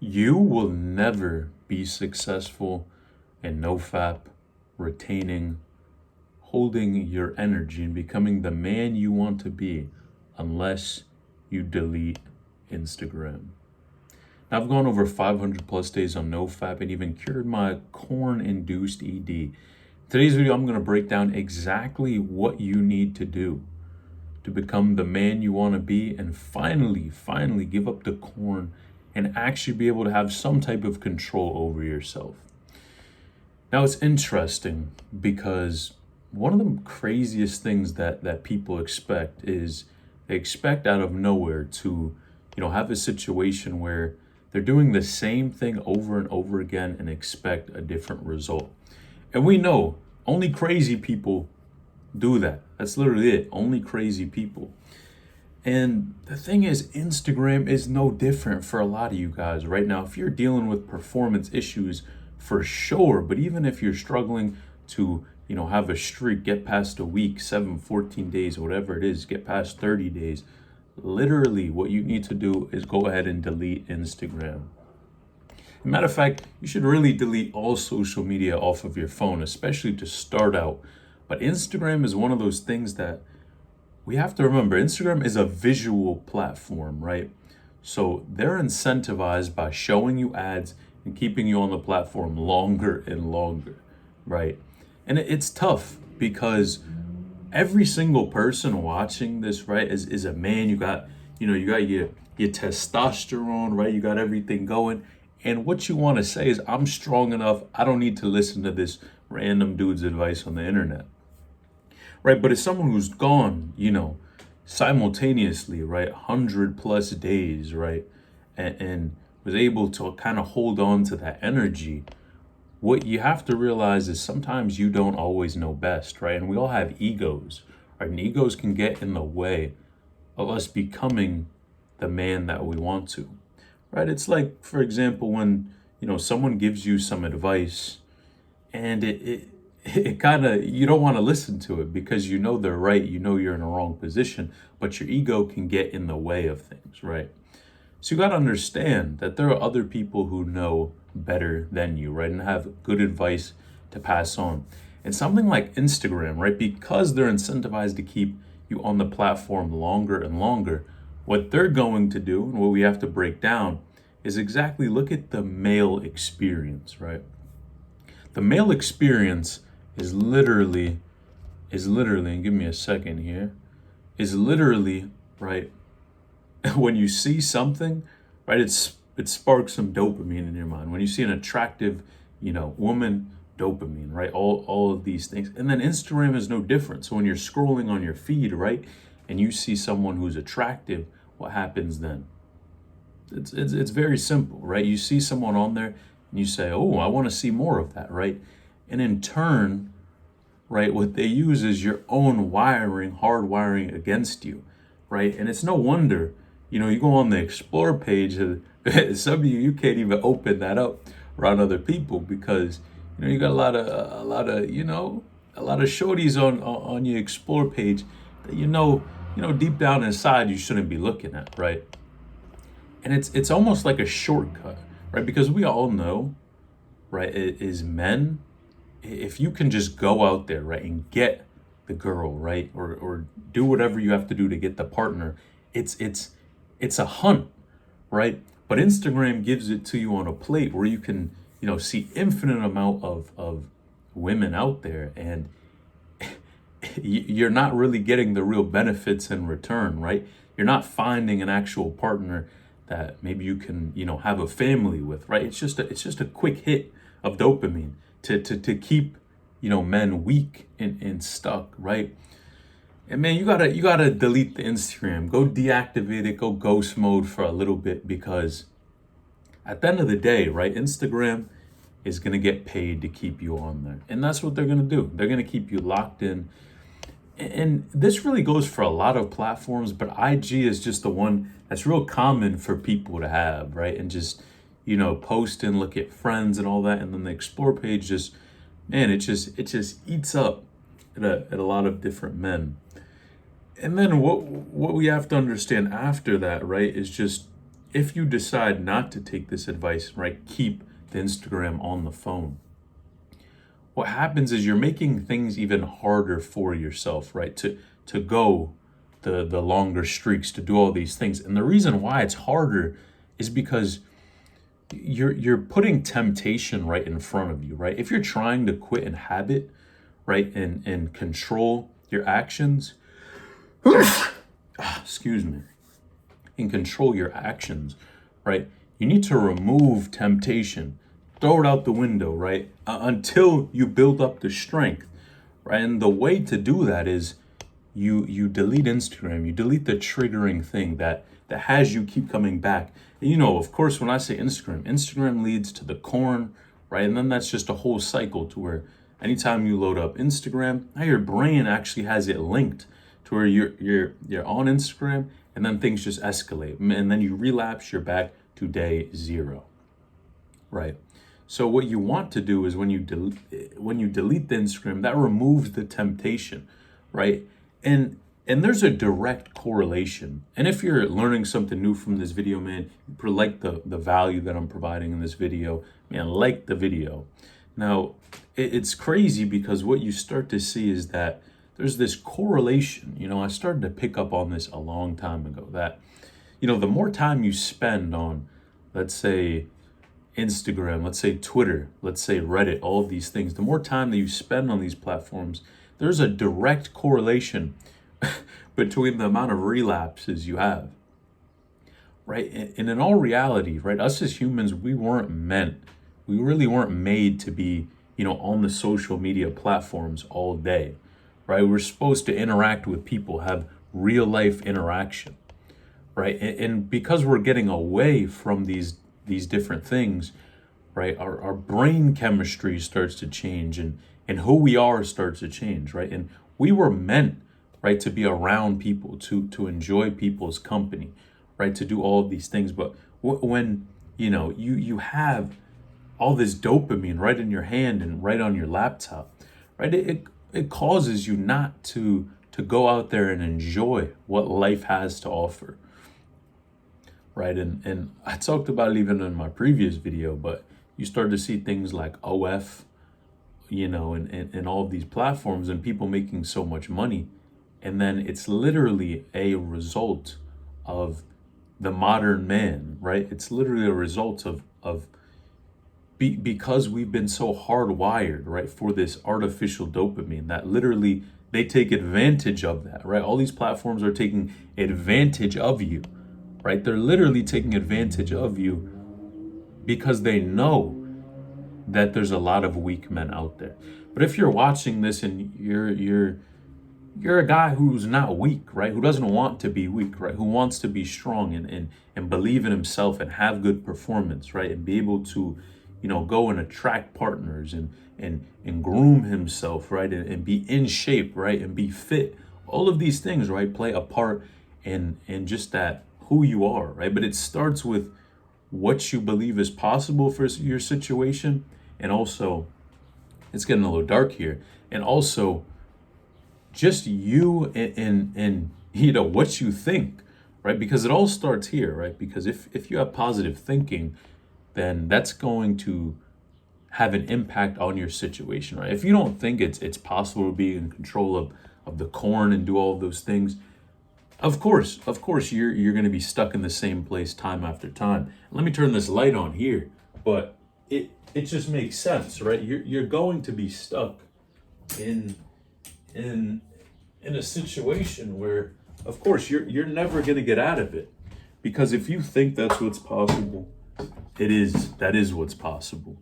You will never be successful in nofap, retaining, holding your energy, and becoming the man you want to be unless you delete Instagram. Now, I've gone over 500 plus days on nofap and even cured my corn-induced ED. Today's video, I'm going to break down exactly what you need to do to become the man you want to be and finally give up the corn and actually be able to have some type of control over yourself. Now, it's interesting because one of the craziest things that people expect is they expect out of nowhere to, have a situation where they're doing the same thing over and over again and expect a different result. And we know only crazy people do that. That's literally it. Only crazy people. And the thing is, Instagram is no different for a lot of you guys right now. If you're dealing with performance issues, for sure, but even if you're struggling to, have a streak, get past a week, 7, 14 days, whatever it is, get past 30 days, literally what you need to do is go ahead and delete Instagram. Matter of fact, you should really delete all social media off of your phone, especially to start out. But Instagram is one of those things that we have to remember. Instagram is a visual platform, right? So they're incentivized by showing you ads and keeping you on the platform longer and longer, right? And it's tough because every single person watching this, right, is a man. You got your testosterone, right? You got everything going. And what you want to say is, I'm strong enough. I don't need to listen to this random dude's advice on the internet. Right, but it's someone who's gone, simultaneously, right, 100 plus days, right, and was able to kind of hold on to that energy. What you have to realize is sometimes you don't always know best, right? And we all have egos, right? And egos can get in the way of us becoming the man that we want to, right? It's like, for example, when, someone gives you some advice and it kind of, you don't want to listen to it because they're right, you're in a wrong position, but your ego can get in the way of things, right? So you got to understand that there are other people who know better than you, right, and have good advice to pass on. And something like Instagram, right, because they're incentivized to keep you on the platform longer and longer, what they're going to do and what we have to break down is exactly look at the male experience, right? The male experience is literally, and give me a second here, is literally, right, when you see something, right, it sparks some dopamine in your mind. When you see an attractive, woman, dopamine, right, all of these things. And then Instagram is no different. So when you're scrolling on your feed, right, and you see someone who's attractive, what happens then? It's very simple, right? You see someone on there and you say, oh, I want to see more of that, right? And in turn, right, what they use is your own hardwiring against you, right? And it's no wonder, you go on the Explore page, some of you can't even open that up around other people because, you got a lot of shorties on your Explore page that deep down inside you shouldn't be looking at, right? And it's almost like a shortcut, right? Because we all know, right, is men, if you can just go out there, right, and get the girl, right, or do whatever you have to do to get the partner, it's a hunt, right? But Instagram gives it to you on a plate where you can, see infinite amount of women out there, and you're not really getting the real benefits in return, right? You're not finding an actual partner that maybe you can, have a family with, right? It's just a quick hit of dopamine to keep, men weak and stuck, right? And man, you gotta delete the Instagram. Go deactivate it, go ghost mode for a little bit, because at the end of the day, right, Instagram is gonna get paid to keep you on there. And that's what they're gonna do. They're gonna keep you locked in. And this really goes for a lot of platforms, but IG is just the one that's real common for people to have, right? And just, post and look at friends and all that. And then the Explore page just, man, it just eats up at a lot of different men. And then what we have to understand after that, right, is just, if you decide not to take this advice, right, keep the Instagram on the phone, what happens is you're making things even harder for yourself, right? To go the longer streaks, to do all these things. And the reason why it's harder is because you're putting temptation right in front of you, right? If you're trying to quit an habit, right, and control your actions, excuse me, and control your actions, right? You need to remove temptation, throw it out the window, right? Until you build up the strength, right? And the way to do that is you delete Instagram, you delete the triggering thing that has you keep coming back. And of course, when I say Instagram leads to the corn, right? And then that's just a whole cycle to where anytime you load up Instagram, now your brain actually has it linked to where you're on Instagram, and then things just escalate, and then you relapse, you're back to day zero, right? So what you want to do is when you delete the Instagram, that removes the temptation, right? And there's a direct correlation. And if you're learning something new from this video, man, you like the value that I'm providing in this video, man, like the video. Now, it's crazy because what you start to see is that there's this correlation. I started to pick up on this a long time ago that, the more time you spend on, let's say, Instagram, let's say Twitter, let's say Reddit, all of these things, the more time that you spend on these platforms, there's a direct correlation between the amount of relapses you have, right? And in all reality, right, us as humans, we really weren't made to be, on the social media platforms all day, right? We're supposed to interact with people, have real life interaction, right? And because we're getting away from these different things, right, our brain chemistry starts to change, and who we are starts to change, right? And we were meant, right, to be around people, to enjoy people's company, right, to do all of these things. But when you have all this dopamine right in your hand and right on your laptop, right, it causes you not to go out there and enjoy what life has to offer, right? And I talked about it even in my previous video, but you start to see things like OF, and all of these platforms, and people making so much money. And then it's literally a result of the modern man, right? It's literally a result of because we've been so hardwired, right, for this artificial dopamine that literally they take advantage of that, right? All these platforms are taking advantage of you, right? They're literally taking advantage of you because they know that there's a lot of weak men out there. But if you're watching this and you're a guy who's not weak, right? Who doesn't want to be weak, right? Who wants to be strong and believe in himself and have good performance, right? And be able to, go and attract partners and groom himself, right? And be in shape, right? And be fit. All of these things, right, play a part in just that who you are, right? But it starts with what you believe is possible for your situation, and also, it's getting a little dark here, and also just you and what you think, right? Because it all starts here, right? Because if you have positive thinking, then that's going to have an impact on your situation, right? If you don't think it's possible to be in control of the corn and do all of those things, of course you're going to be stuck in the same place time after time. Let me turn this light on here, but it just makes sense, right? You're going to be stuck in a situation where, of course, you're never going to get out of it, because if you think that's what's possible, that is what's possible,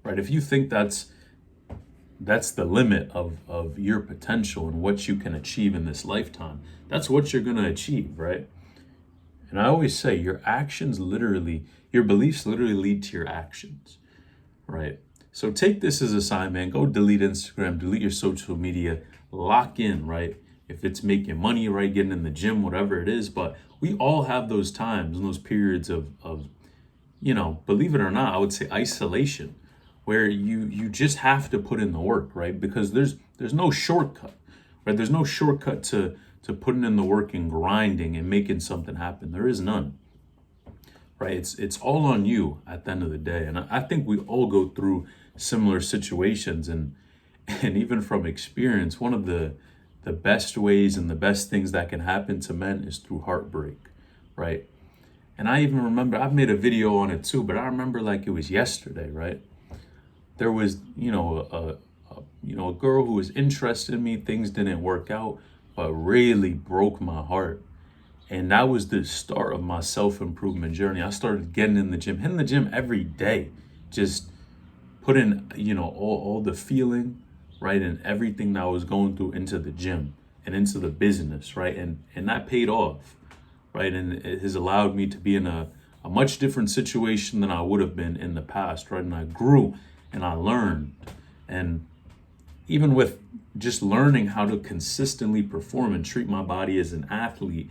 right? If you think that's the limit of your potential and what you can achieve in this lifetime, that's what you're going to achieve, right? And I always say your beliefs literally lead to your actions, right? So take this as a sign, man. Go delete Instagram, delete your social media, lock in, right? If it's making money, right, getting in the gym, whatever it is. But we all have those times and those periods of believe it or not, I would say isolation, where you just have to put in the work, right? Because there's no shortcut, right? There's no shortcut to putting in the work and grinding and making something happen. There is none. right? It's all on you at the end of the day. And I think we all go through similar situations, and even from experience, one of the best ways and the best things that can happen to men is through heartbreak, right? And I even remember, I've made a video on it too, but I remember like it was yesterday, right? There was, a girl who was interested in me. Things didn't work out, but really broke my heart. And that was the start of my self-improvement journey. I started getting in the gym, hitting the gym every day, just putting, all the feeling, right, and everything that I was going through into the gym and into the business, right? And that paid off, right? And it has allowed me to be in a much different situation than I would have been in the past, right? And I grew and I learned. And even with just learning how to consistently perform and treat my body as an athlete,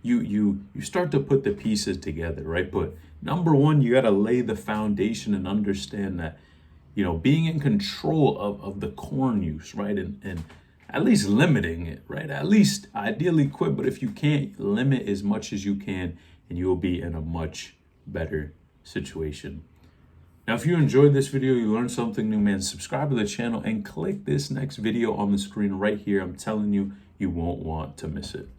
you start to put the pieces together, right? But number one, you got to lay the foundation and understand that, being in control of the corn use, right? And at least limiting it, right? At least ideally quit, but if you can't, limit as much as you can, and you will be in a much better situation. Now, if you enjoyed this video, you learned something new, man, subscribe to the channel and click this next video on the screen right here. I'm telling you, you won't want to miss it.